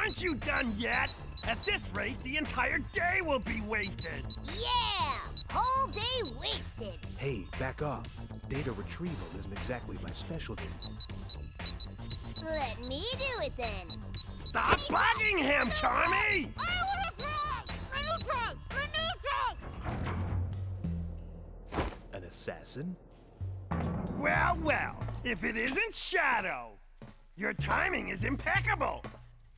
Aren't you done yet? At this rate, the entire day will be wasted. Yeah! Whole day wasted. Hey, back off. Data retrieval isn't exactly my specialty. Let me do it then. Stop bugging him, Charmy! I want to try! Let me try! Let me try! An assassin? Well, well, if it isn't Shadow. Your timing is impeccable.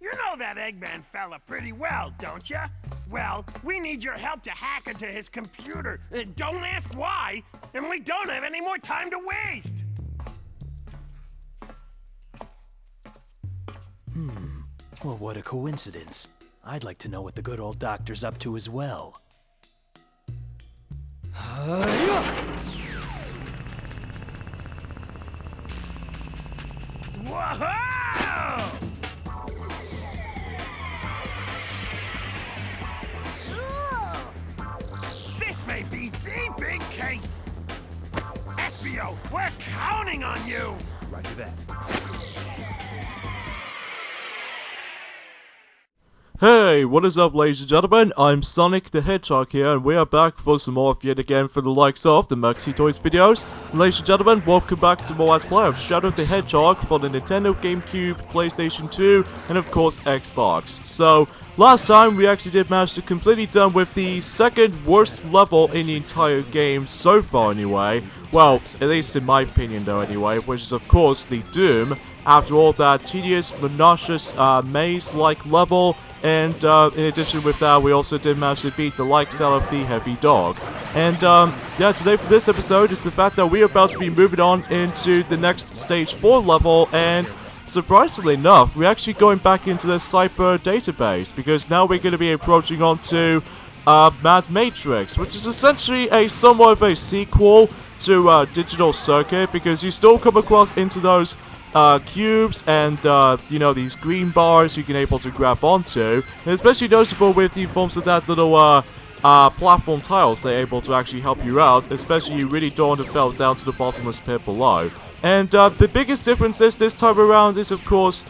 You know that Eggman fella pretty well, don't ya? Well, we need your help to hack into his computer. Don't ask why, and we don't have any more time to waste. Well, what a coincidence. I'd like to know what the good old doctor's up to as well. Whoa! This may be the big case. Espio, we're counting on you. Roger that. Hey, what is up, ladies and gentlemen? I'm Sonic the Hedgehog here, and we are back for some more yet again for the likes of the Maxi Toys videos. Ladies and gentlemen, welcome back to more Let's Play of Shadow the Hedgehog for the Nintendo GameCube, PlayStation 2, and of course Xbox. So, last time we actually did manage to completely done with the second worst level in the entire game so far anyway. Well, at least in my opinion though anyway, which is of course the Doom. After all that tedious, monotonous, maze-like level. And in addition with that, we also did manage to beat the likes out of the Heavy Dog. And yeah, today for this episode is the fact that we are about to be moving on into the next Stage 4 level. And surprisingly enough, we're actually going back into the Cyber database. Because now we're going to be approaching onto Mad Matrix, which is essentially a somewhat of a sequel to Digital Circuit. Because you still come across into those cubes and, you know, these green bars you can able to grab onto. And especially noticeable with the forms of that little, platform tiles, they're able to actually help you out, especially you really don't want to fall down to the bottomless pit below. And, the biggest difference is this time around is, of course,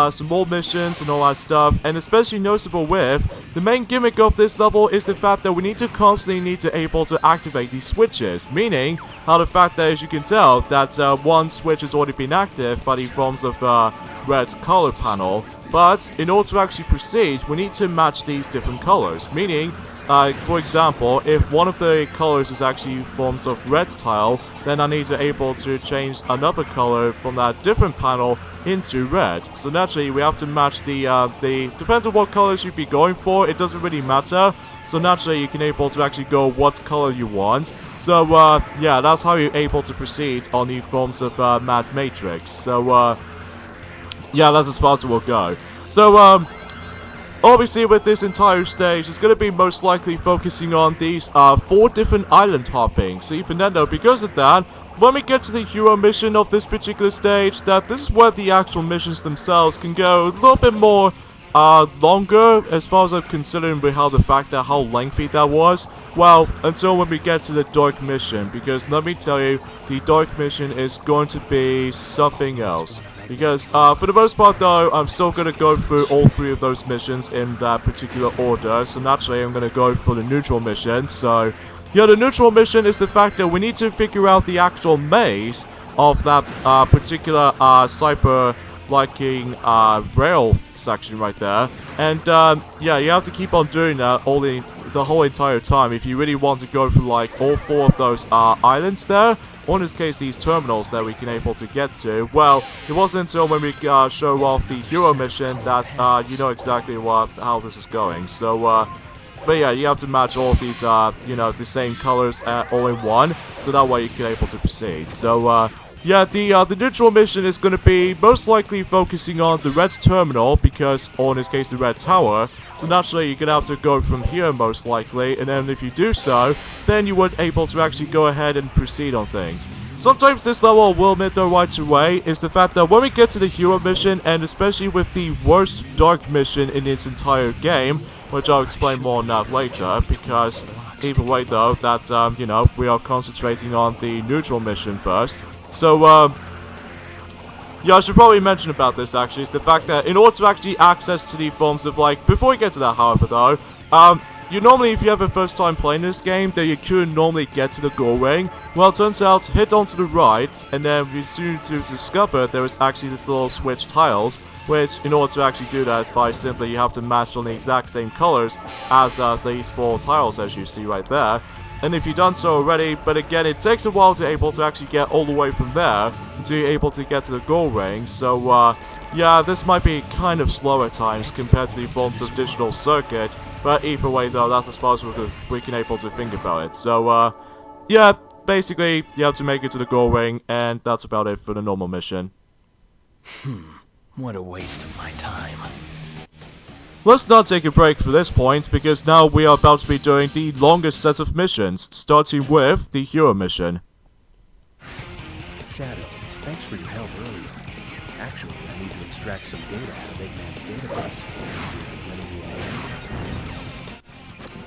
some more missions and all that stuff, and especially noticeable with, the main gimmick of this level is the fact that we need to constantly able to activate these switches, meaning, how the fact that, as you can tell, that one switch has already been active by the forms of red color panel, but in order to actually proceed, we need to match these different colors, meaning, for example, if one of the colors is actually forms of red tile, then I need to able to change another color from that different panel into red. So naturally, we have to match the depends on what colors you'd be going for, it doesn't really matter. So naturally, you can able to actually go what color you want. So, yeah, that's how you're able to proceed on the forms of Mad Matrix. So, yeah, that's as far as it will go. So, obviously with this entire stage, it's going to be most likely focusing on these 4 different island hopping. So even then though, because of that, when we get to the hero mission of this particular stage, that this is where the actual missions themselves can go a little bit more longer, as far as I'm considering with how the fact that how lengthy that was. Well, until when we get to the dark mission, because let me tell you, the dark mission is going to be something else. Because, for the most part though, I'm still going to go through all 3 of those missions in that particular order. So naturally, I'm going to go for the neutral mission. So, yeah, the neutral mission is the fact that we need to figure out the actual maze of that particular cyber-liking rail section right there. And, yeah, you have to keep on doing that the whole entire time if you really want to go through, like, all 4 of those islands there. Or in this case, these terminals that we can able to get to. Well, it wasn't until when we show off the hero mission that you know exactly how this is going. So, but yeah, you have to match all of these, you know, the same colors all in one, so that way you can able to proceed. So, yeah, the neutral mission is going to be most likely focusing on the red terminal, because, or in this case, the red tower. So naturally, you're going to have to go from here most likely, and then if you do so, then you would able to actually go ahead and proceed on things. Sometimes this level, will admit though right away, is the fact that when we get to the hero mission, and especially with the worst dark mission in its entire game, which I'll explain more on that later, because either way though, that, you know, we are concentrating on the neutral mission first. So, yeah, I should probably mention about this actually, is the fact that in order to actually access to the forms of like, before we get to that however though, you normally, if you have a first time playing this game, then you couldn't normally get to the goal ring. Well, it turns out, hit onto the right, and then we soon to discover there is actually this little switch tiles, which in order to actually do that is by simply you have to match on the exact same colors as these 4 tiles as you see right there. And if you've done so already, but again, it takes a while to able to actually get all the way from there to be able to get to the goal ring, so yeah, this might be kind of slow at times compared to the forms of digital circuit, but either way though, that's as far as we can able to think about it. So, yeah, basically, you have to make it to the goal ring, and that's about it for the normal mission. What a waste of my time. Let's not take a break for this point, because now we are about to be doing the longest set of missions, starting with the hero mission. Shadow, thanks for your help earlier. Actually, I need to extract some data out of Eggman's database.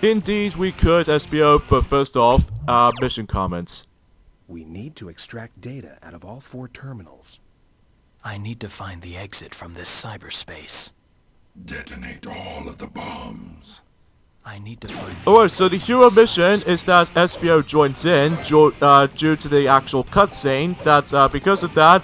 Indeed, we could, SBO, but first off, mission comments. We need to extract data out of all 4 terminals. I need to find the exit from this cyberspace. Detonate all of the bombs. I need to find... Alright, so the hero mission is that SBO joins in due to the actual cutscene, that because of that,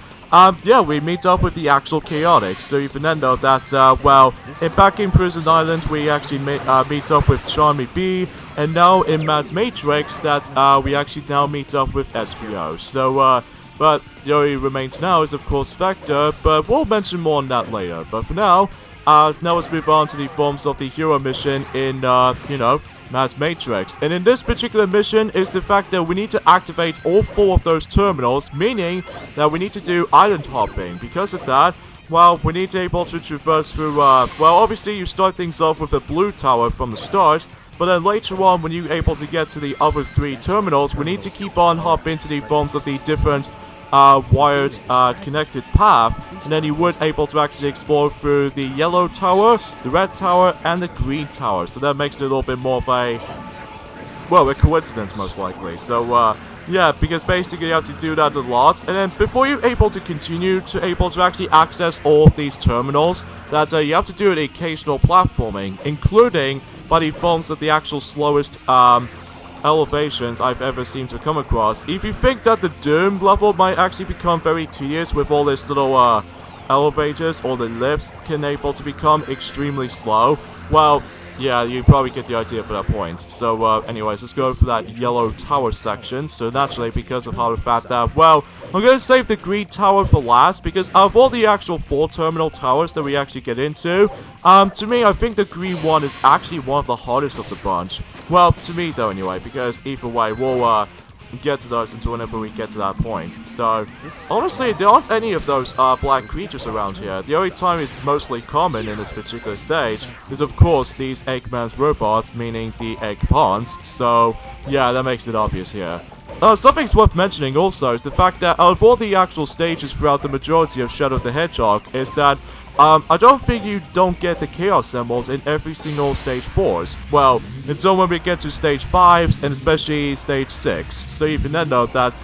yeah, we meet up with the actual Chaotix. So you can then know that, well, back in Prison Island, we actually meet up with Charmy B, and now in Mad Matrix, that we actually now meet up with SBO. So, but the only remains now is, of course, Vector, but we'll mention more on that later. But for now, now let's move on to the forms of the hero mission in, you know, Mad Matrix. And in this particular mission is the fact that we need to activate all 4 of those terminals, meaning that we need to do island hopping. Because of that, well, we need to be able to traverse through, well, obviously you start things off with a blue tower from the start, but then later on when you're able to get to the other 3 terminals, we need to keep on hopping to the forms of the different wired connected path, and then you would able to actually explore through the yellow tower, the red tower, and the green tower. So that makes it a little bit more of a, well, a coincidence most likely. So yeah, because basically you have to do that a lot, and then before you're able to continue to actually access all of these terminals, that you have to do the occasional platforming, including by the forms of the actual slowest elevations I've ever seemed to come across. If you think that the Doom level might actually become very tedious with all this little elevators, or the lifts can able to become extremely slow, well, yeah, you probably get the idea for that point. So, anyways, let's go for that yellow tower section. So, naturally, because of how the fact that, well, I'm going to save the green tower for last, because out of all the actual 4 terminal towers that we actually get into, to me, I think the green one is actually one of the hardest of the bunch. Well, to me, though, anyway, because either way, we'll, get to those until whenever we get to that point. So, honestly, there aren't any of those black creatures around here. The only time it's mostly common in this particular stage is, of course, these Eggman's robots, meaning the egg pawns. So, yeah, that makes it obvious here. Something's worth mentioning also is the fact that out of all the actual stages throughout the majority of Shadow the Hedgehog is that I don't think you don't get the Chaos Symbols in every single Stage 4s. Well, until when we get to Stage 5s, and especially Stage 6. So you can then know that,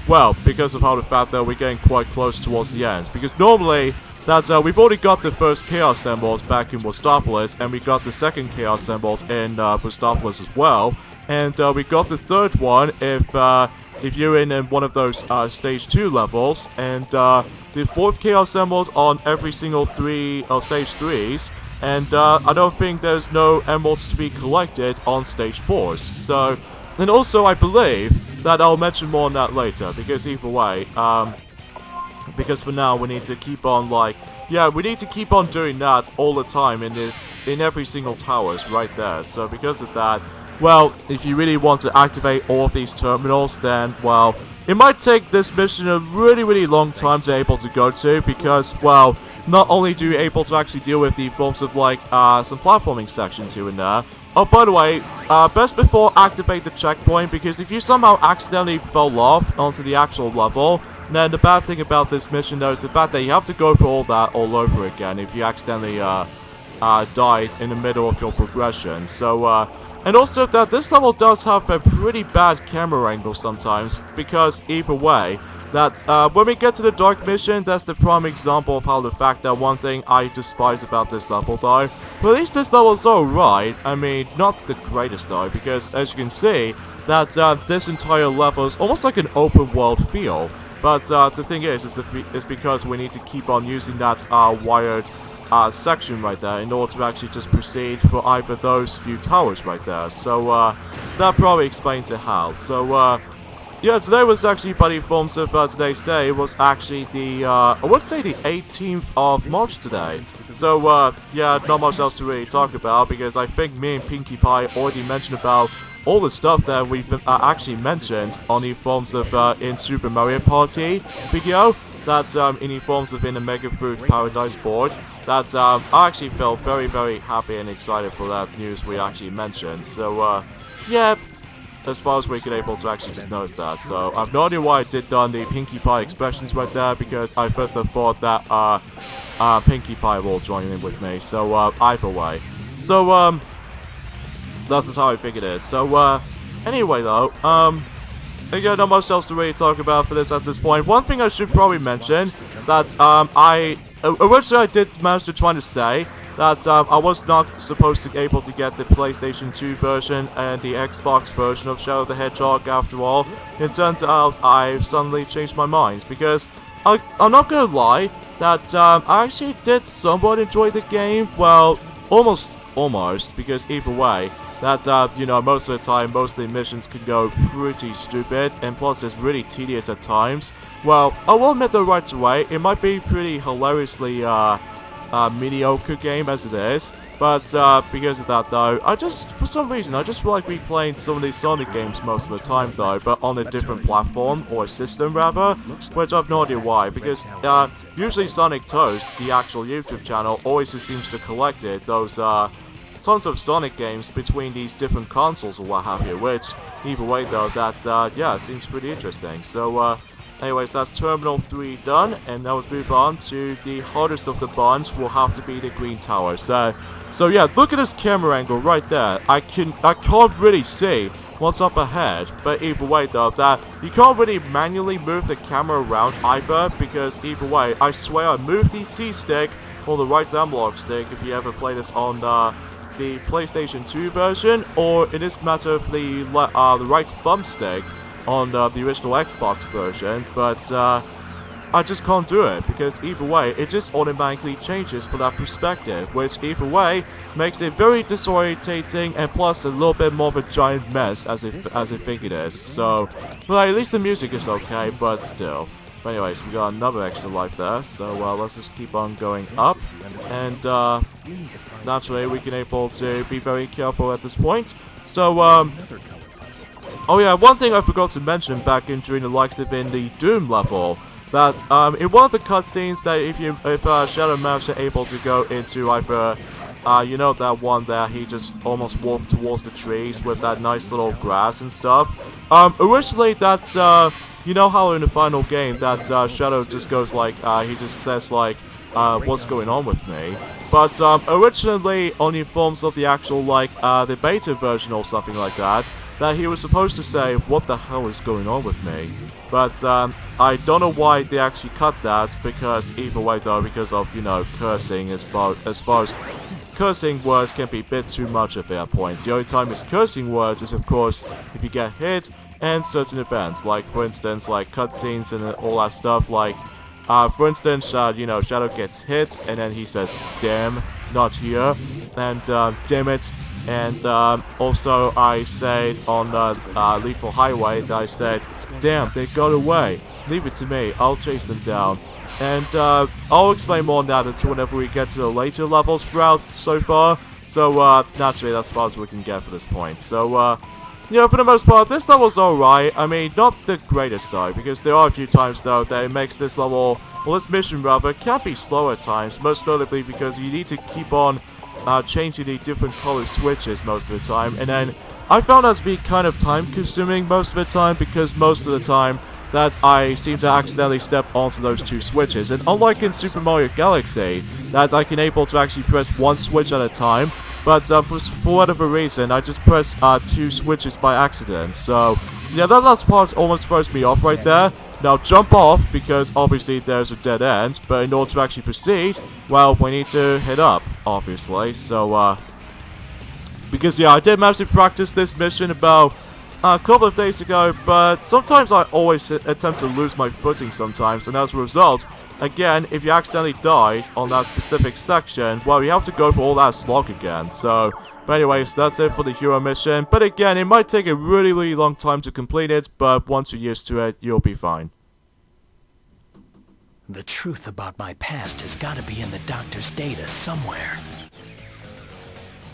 well, because of how the fact that we're getting quite close towards the end. Because normally, that we've already got the first Chaos Symbols back in Wostopolis, and we got the second Chaos Symbols in Wostopolis as well. And we got the third one if you're in one of those Stage 2 levels, and the 4th Chaos Emerald on every single 3 Stage 3s, and I don't think there's no emeralds to be collected on Stage 4s. So, and also I believe that I'll mention more on that later, because either way, because for now we need to keep on we need to keep on doing that all the time in every single towers right there. So because of that, well, if you really want to activate all of these terminals, then, well, it might take this mission a really long time to able to go to, because, well, not only do you able to actually deal with the forms of, some platforming sections here and there. Oh, by the way, best before activate the checkpoint, because if you somehow accidentally fell off onto the actual level, then the bad thing about this mission, though, is the fact that you have to go through all that all over again if you accidentally, died in the middle of your progression. So, and also that this level does have a pretty bad camera angle sometimes, because either way, that when we get to the Dark Mission, that's the prime example of how the fact that one thing I despise about this level though. But at least this level is alright. I mean, not the greatest though, because as you can see, that this entire level is almost like an open world feel. But the thing is because we need to keep on using that wired section right there in order to actually just proceed for either those few towers right there. So that probably explains it how. So yeah, today was actually, by the forms of today's day, was actually the, I would say the 18th of March today. So, yeah, not much else to really talk about, because I think me and Pinkie Pie already mentioned about all the stuff that we've actually mentioned on the forms of, in Super Mario Party video, that, in the forms of in the Mega Fruit Paradise board, that, I actually felt very, very happy and excited for that news we actually mentioned. So, yeah. As far as we could able to actually just notice that. So I've no idea why I did done the Pinkie Pie expressions right there, because I first have thought that Pinkie Pie will join in with me. So either way. So that's just how I think it is. So anyway though, again, not much else to really talk about for this at this point. One thing I should probably mention that originally I did manage to try to say that I was not supposed to be able to get the PlayStation 2 version and the Xbox version of Shadow the Hedgehog after all. It turns out I've suddenly changed my mind, because I'm not gonna lie, that I actually did somewhat enjoy the game. Well, almost, because either way, that, you know, most of the time, most of the missions can go pretty stupid, and plus it's really tedious at times. Well, I will admit that right away, it might be pretty hilariously, mediocre game as it is, but because of that though, for some reason, I just feel like replaying some of these Sonic games most of the time though, but on a different platform, or system rather, which I've no idea why, because usually Sonic Toast, the actual YouTube channel, always just seems to collect those tons of Sonic games between these different consoles or what have you, which, either way though, that, yeah, seems pretty interesting. So, anyways, that's Terminal 3 done, and now let's move on to the hardest of the bunch, will have to be the Green Tower. So yeah, look at this camera angle right there. I can't really see what's up ahead, but either way though, that you can't really manually move the camera around either, because either way, I swear I moved the C stick, or the right analog stick, if you ever play this on the PlayStation 2 version, or in this matter, the right thumbstick on the original Xbox version, but I just can't do it, because either way, it just automatically changes for that perspective, which either way makes it very disorientating, and plus a little bit more of a giant mess as I think it is. So, well, at least the music is okay, but still. But anyways, we got another extra life there, so let's just keep on going up, and naturally we can able to be very careful at this point. So, oh yeah, one thing I forgot to mention back in during the likes of in the Doom level, that in one of the cutscenes that if Shadow managed to able to go into either, you know, that one there, he just almost walked towards the trees with that nice little grass and stuff. Originally that, you know how in the final game that Shadow just goes like, he just says like, what's going on with me? But originally on the forms of the actual like, the beta version or something like that he was supposed to say, what the hell is going on with me? But I don't know why they actually cut that, because either way though, because of, you know, cursing, as far as cursing words can be a bit too much at that point. The only time it's cursing words is of course if you get hit and certain events, like for instance like cutscenes and all that stuff, like for instance, you know, Shadow gets hit and then he says, damn, not here, and damn it. And also I said on Lethal Highway that I said, damn, they got away, leave it to me, I'll chase them down. And I'll explain more on that until whenever we get to the later levels throughout so far. So naturally that's as far as we can get for this point. So yeah, for the most part, this level's alright. I mean, not the greatest though, because there are a few times though that it makes this level, well, this mission rather, can be slow at times, most notably because you need to keep on changing the different color switches most of the time, and then I found that to be kind of time consuming most of the time, because most of the time that I seem to accidentally step onto those two switches, and unlike in Super Mario Galaxy, that I can able to actually press one switch at a time, but for whatever reason, I just press two switches by accident. So yeah, that last part almost throws me off right there. now jump off, because obviously there's a dead end, but in order to actually proceed, well, we need to hit up, obviously. So, because, yeah, I did manage to practice this mission about a couple of days ago, but sometimes I always attempt to lose my footing sometimes, and as a result, again, if you accidentally died on that specific section, well, you have to go for all that slog again. So, but anyways, that's it for the hero mission. But again, it might take a really, really long time to complete it, but once you're used to it, you'll be fine. The truth about my past has got to be in the doctor's data somewhere.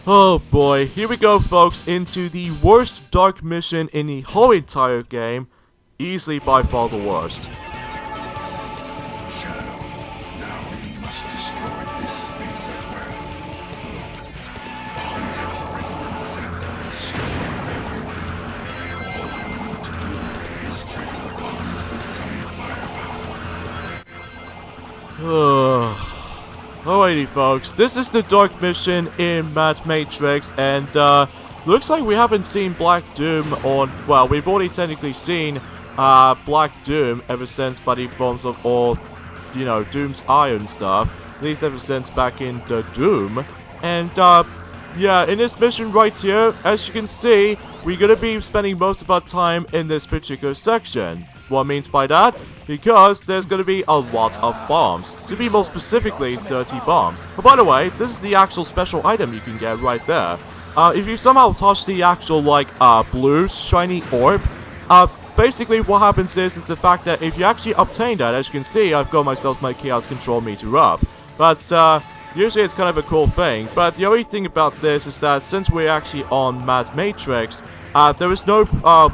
Oh boy, here we go, folks, into the worst dark mission in the whole entire game. Easily by far the worst. Shadow, now we must destroy this space as well. Bombs have already been set and destroyed everywhere. All I need to do is trigger the bombs with some firepower. Alrighty, folks, this is the dark mission in Mad Matrix, and looks like we haven't seen Black Doom on, well, we've already technically seen Black Doom ever since Buddy forms of all, you know, Doom's Eye and stuff, at least ever since back in the Doom. And yeah, in this mission right here, as you can see, we're gonna be spending most of our time in this particular section. What means by that? Because there's going to be a lot of bombs. To be more specifically, 30 bombs. But by the way, this is the actual special item you can get right there. If you somehow touch the actual, like, blue shiny orb, basically what happens is the fact that if you actually obtain that, as you can see, I've got myself my Chaos Control meter up. But, usually it's kind of a cool thing. But the only thing about this is that since we're actually on Mad Matrix, there is no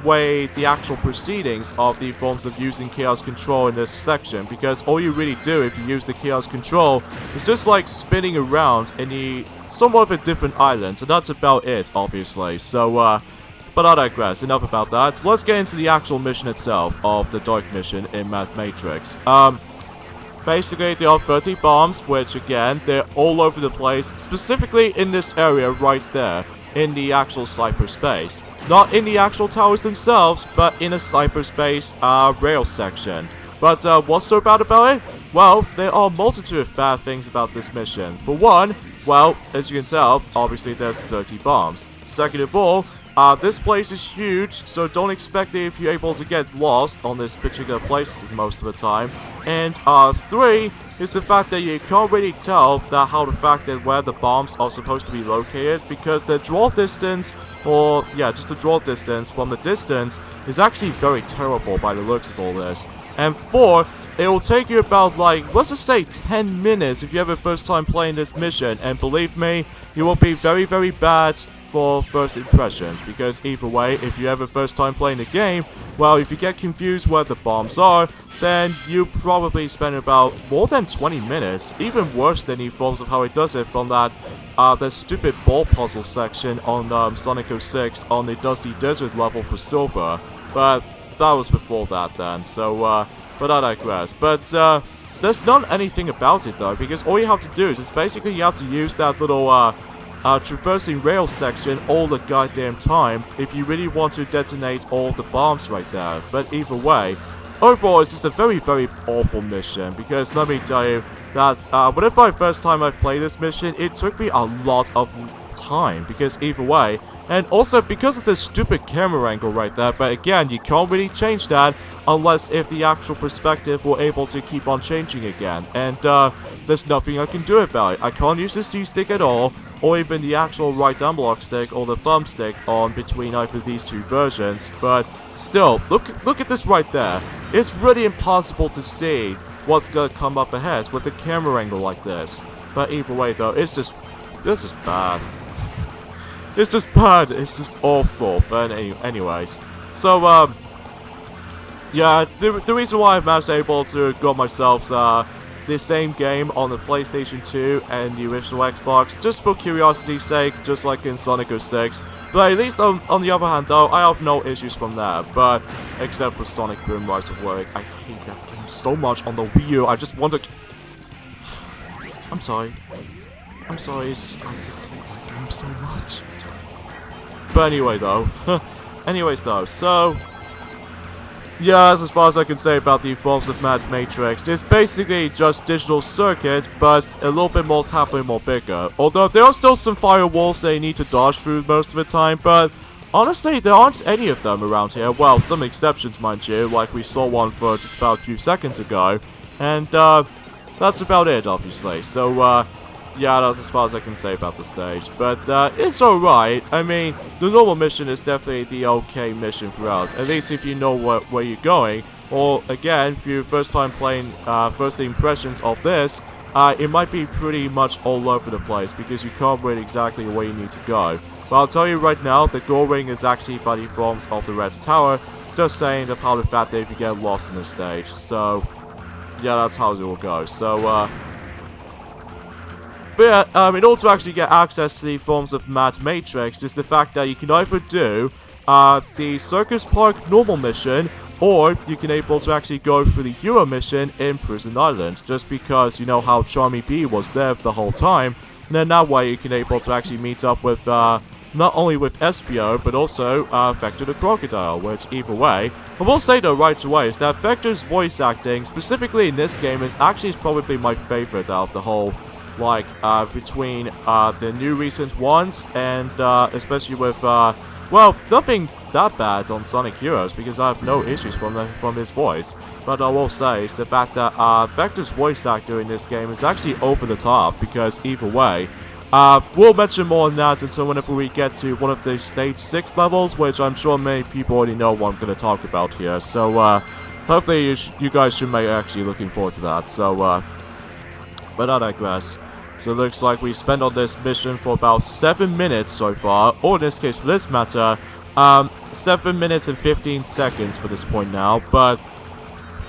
way the actual proceedings of the forms of using Chaos Control in this section, because all you really do if you use the Chaos Control is just like spinning around in the somewhat of a different island, so that's about it, obviously. So, but I digress, enough about that. So let's get into the actual mission itself of the Dark Mission in Mad Matrix. Basically, there are 30 bombs, which again, they're all over the place, specifically in this area right there. In the actual cyberspace. Not in the actual towers themselves, but in a cyberspace rail section. But what's so bad about it? Well, there are a multitude of bad things about this mission. For one, well, as you can tell, obviously there's 30 bombs. Second of all, this place is huge, so don't expect that if you're able to get lost on this particular place most of the time. And 3 is the fact that you can't really tell how the fact that where the bombs are supposed to be located, because the draw distance, or yeah, just the draw distance from the distance is actually very terrible by the looks of all this. And 4, it will take you about, like, let's just say 10 minutes if you have a first time playing this mission, and believe me, you will be very, very bad for first impressions, because either way, if you have a first time playing the game, well, if you get confused where the bombs are, then you probably spend about more than 20 minutes, even worse than he forms of how it does it from that stupid ball puzzle section on Sonic 06 on the Dusty Desert level for Silver. But that was before that then, so, but I digress. But, there's not anything about it though, because all you have to do is basically you have to use that little, traversing rail section all the goddamn time if you really want to detonate all the bombs right there. But either way, overall it's just a very, very awful mission, because let me tell you that whenever first time I've played this mission, it took me a lot of time, because either way, and also because of this stupid camera angle right there, but again, you can't really change that unless if the actual perspective were able to keep on changing again, and there's nothing I can do about it. I can't use the C-stick at all, or even the actual right analog stick or the thumbstick on between either of these two versions, but still, look at this right there. It's really impossible to see what's gonna come up ahead with the camera angle like this. But either way though, this is bad. It's just bad, it's just awful. But anyways, so yeah, the reason why I've managed able to got myself this same game on the PlayStation 2 and the original Xbox, just for curiosity's sake, just like in Sonic 06. But at least on the other hand though, I have no issues from that, but except for Sonic Boom Rise of Work. I hate that game so much on the Wii U. I just want to... I'm sorry, it's just, I just hate that game so much. But anyway though, so... yeah, that's as far as I can say about the forms of Mad Matrix. It's basically just digital circuits, but a little bit more tougher, more bigger. Although there are still some firewalls that you need to dodge through most of the time, but honestly, there aren't any of them around here. Well, some exceptions, mind you, like we saw one for just about a few seconds ago. And, that's about it, obviously. So, yeah, that's as far as I can say about the stage. But, it's alright. I mean, the normal mission is definitely the okay mission for us. At least if you know where you're going. Or, again, if you're first time playing, first impressions of this, it might be pretty much all over the place. Because you can't read exactly where you need to go. But I'll tell you right now, the goal ring is actually by the forms of the Red Tower. Just saying of how the fact that if you get lost in the stage. So, yeah, that's how it will go. So, but yeah, in order to actually get access to the forms of Mad Matrix is the fact that you can either do the Circus Park normal mission, or you can able to actually go for the hero mission in Prison Island, just because you know how Charmy B was there the whole time, and then that way you can able to actually meet up with not only with SPO, but also Vector the Crocodile, which either way, I will say though right away is that Vector's voice acting, specifically in this game, is actually probably my favorite out of the whole, like, between the new recent ones, and especially with, well, nothing that bad on Sonic Heroes, because I have no issues from his voice, but I will say is the fact that Vector's voice actor in this game is actually over the top, because either way, we'll mention more on that until whenever we get to one of the Stage 6 levels, which I'm sure many people already know what I'm going to talk about here. So, hopefully you guys should be actually looking forward to that. So, but I digress. So it looks like we spent on this mission for about 7 minutes so far, or in this case, for this matter, 7 minutes and 15 seconds for this point now, but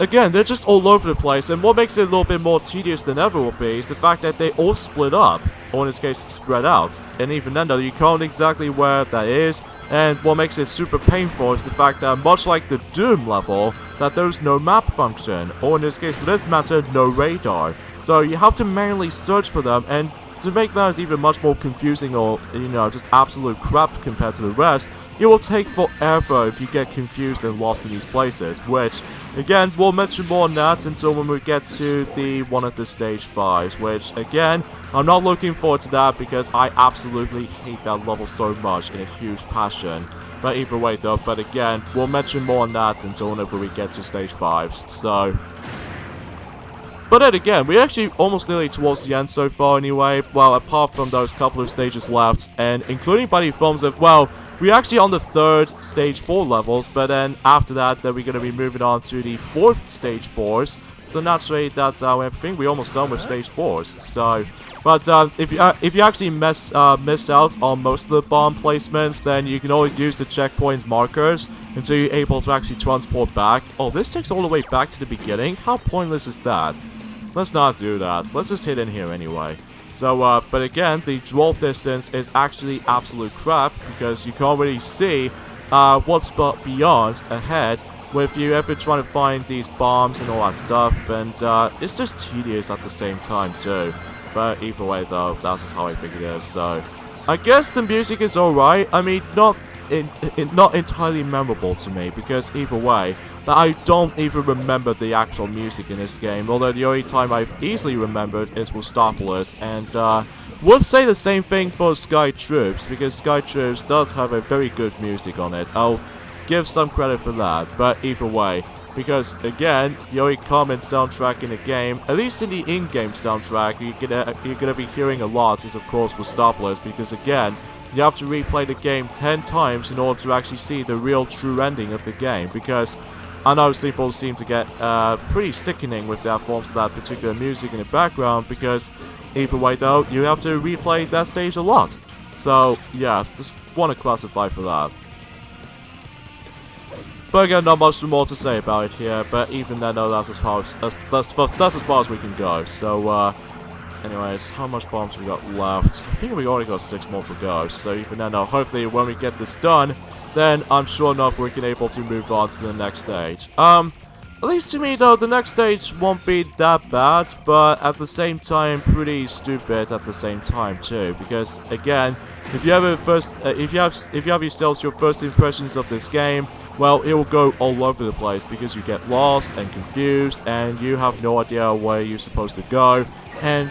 again, they're just all over the place, and what makes it a little bit more tedious than ever will be is the fact that they all split up, or in this case, spread out. And even then, though, you can't exactly where that is, and what makes it super painful is the fact that, much like the Doom level, that there's no map function, or in this case, for this matter, no radar. So you have to manually search for them, and to make matters even much more confusing or, you know, just absolute crap compared to the rest, it will take forever if you get confused and lost in these places, which, again, we'll mention more on that until when we get to the one of the Stage 5s, which, again, I'm not looking forward to that because I absolutely hate that level so much in a huge passion. But either way, though, but again, we'll mention more on that until whenever we get to Stage 5s, so... But then again, we're actually almost nearly towards the end so far anyway, well, apart from those couple of stages left, and including by the forms of, well, we're actually on the 3rd Stage 4 levels, but then after that, then we're going to be moving on to the 4th Stage 4s, so naturally, that's I think we're almost done with Stage 4s, so... But if you actually miss out on most of the bomb placements, then you can always use the checkpoint markers until you're able to actually transport back. Oh, this takes all the way back to the beginning? How pointless is that? Let's not do that. Let's just hit in here anyway. So, but again, the draw distance is actually absolute crap because you can't really see what's beyond ahead with you ever trying to find these bombs and all that stuff, and it's just tedious at the same time too. But either way, though, that's just how I think it is. So, I guess the music is alright. I mean, not entirely memorable to me, because either way, I don't even remember the actual music in this game. Although the only time I've easily remembered is Wustopolis, and would say the same thing for Sky Troops, because Sky Troops does have a very good music on it. I'll give some credit for that. But either way. Because, again, the only common soundtrack in the game, at least in the in-game soundtrack, you're gonna be hearing a lot is, of course, Wustopolis, because, again, you have to replay the game 10 times in order to actually see the real true ending of the game, because I know people seem to get pretty sickening with their forms of that particular music in the background, because either way, though, you have to replay that stage a lot. So, yeah, just want to classify for that. But again, not much more to say about it here, but even then, no, that's as far as we can go. So, anyways, how much bombs we got left? I think we already got 6 more to go, so even then, no, hopefully when we get this done, then I'm sure enough we can able to move on to the next stage. At least to me, though, the next stage won't be that bad, but at the same time, pretty stupid at the same time, too, because, again, if you have yourselves your first impressions of this game, well, it will go all over the place because you get lost and confused and you have no idea where you're supposed to go. And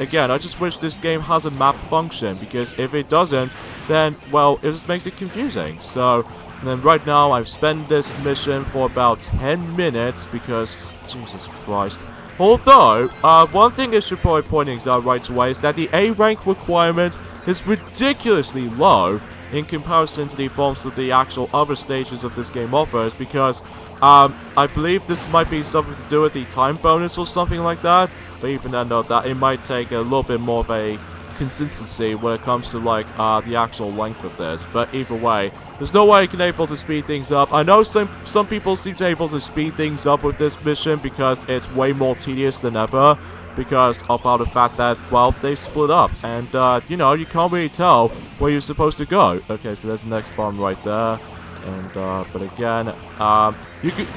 again, I just wish this game has a map function, because if it doesn't, then, well, it just makes it confusing. So, and then right now I've spent this mission for about 10 minutes because, Jesus Christ. Although, one thing I should probably point out right away is that the A rank requirement is ridiculously low in comparison to the forms that the actual other stages of this game offers, because I believe this might be something to do with the time bonus or something like that. But even then, though, that it might take a little bit more of a consistency when it comes to like the actual length of this. But either way, there's no way you can able to speed things up. I know some people seem to be able to speed things up with this mission because it's way more tedious than ever, because of how the fact that, well, they split up and you know, you can't really tell where you're supposed to go. Okay, so there's the next bomb right there. And but again,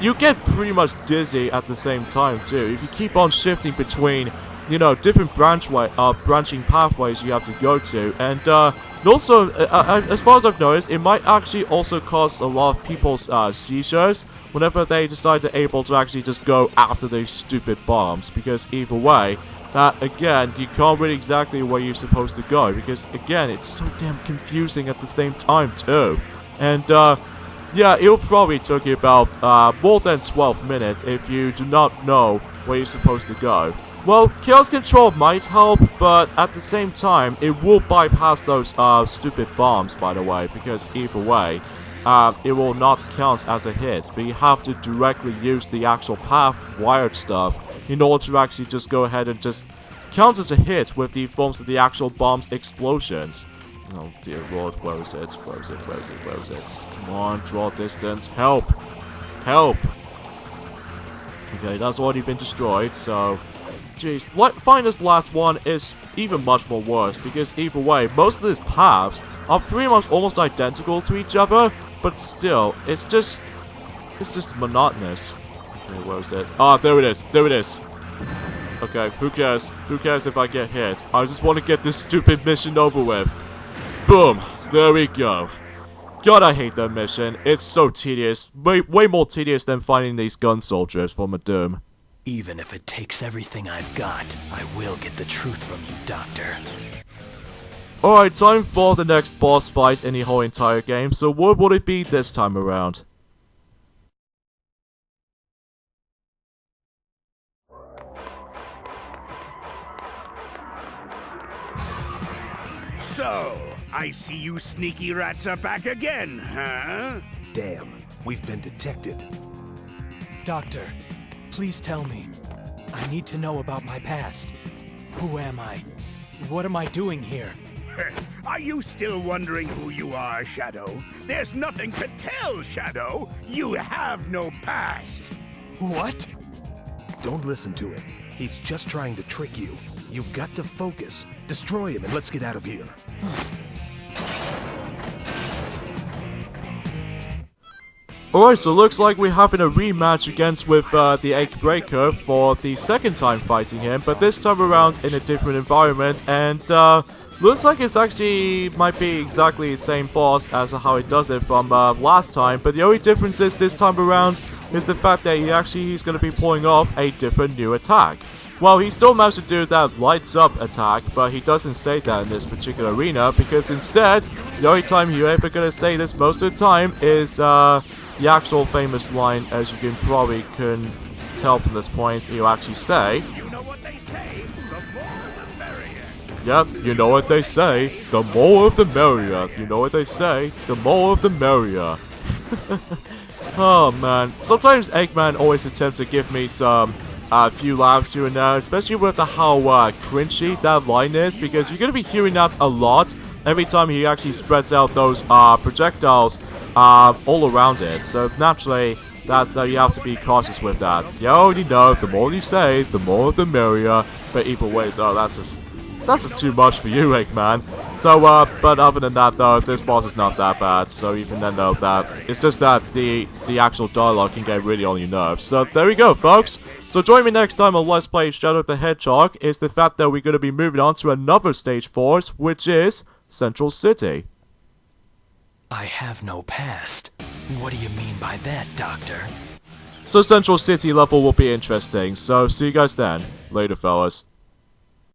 you get pretty much dizzy at the same time too if you keep on shifting between, you know, different branching pathways you have to go to. And also, as far as I've noticed, it might actually also cause a lot of people's seizures whenever they decide to able to actually just go after those stupid bombs, because either way, that again, you can't read exactly where you're supposed to go, because again, it's so damn confusing at the same time too. And yeah, it'll probably take you about more than 12 minutes if you do not know where you're supposed to go. Well, Chaos Control might help, but at the same time, it will bypass those stupid bombs, by the way, because either way, it will not count as a hit, but you have to directly use the actual path wired stuff in order to actually just go ahead and just count as a hit with the forms of the actual bomb's explosions. Oh dear lord, where is it? Where is it? Where is it? Where is it? Come on, draw distance. Help! Help! Okay, that's already been destroyed, so... Jeez, finding this last one is even much more worse, because either way, most of these paths are pretty much almost identical to each other, but still, it's just monotonous. Okay, where is it? Ah, there it is, there it is. Okay, who cares? Who cares if I get hit? I just want to get this stupid mission over with. Boom, there we go. God, I hate that mission. It's so tedious, way more tedious than finding these gun soldiers from a Doom. Even if it takes everything I've got, I will get the truth from you, Doctor. Alright, time for the next boss fight in the whole entire game, so what would it be this time around? So, I see you sneaky rats are back again, huh? Damn, we've been detected. Doctor, please tell me. I need to know about my past. Who am I? What am I doing here? Are you still wondering who you are, Shadow? There's nothing to tell, Shadow. You have no past. What? Don't listen to him. He's just trying to trick you. You've got to focus. Destroy him and let's get out of here. Alright, so looks like we're having a rematch against with the Egg Breaker for the second time fighting him, but this time around in a different environment, and looks like it's actually might be exactly the same boss as how it does it from last time, but the only difference is this time around is the fact that he's going to be pulling off a different new attack. Well, he still managed to do that lights up attack, but he doesn't say that in this particular arena, because instead, the only time you're ever going to say this most of the time is the actual famous line, as you can probably tell from this point, he'll actually say, You know what they say, the more the merrier. yep, you know what they say, the more of the merrier. You know what they say, the more of the merrier. Oh man, sometimes Eggman always attempts to give me some few laughs here and there, especially with how cringy that line is, because you're going to be hearing that a lot every time he actually spreads out those projectiles all around it. So naturally, that you have to be cautious with that. You already know, the more you say, the more the merrier. But either way, though, that's just too much for you, Eggman. So, but other than that, though, this boss is not that bad. So even then, though, it's just that the actual dialogue can get really on your nerves. So there we go, folks. So join me next time on Let's Play Shadow the Hedgehog. Is the fact that we're going to be moving on to another stage for us, which is Central City. I have no past. What do you mean by that, Doctor? So Central City level will be interesting, so see you guys then. Later, fellas.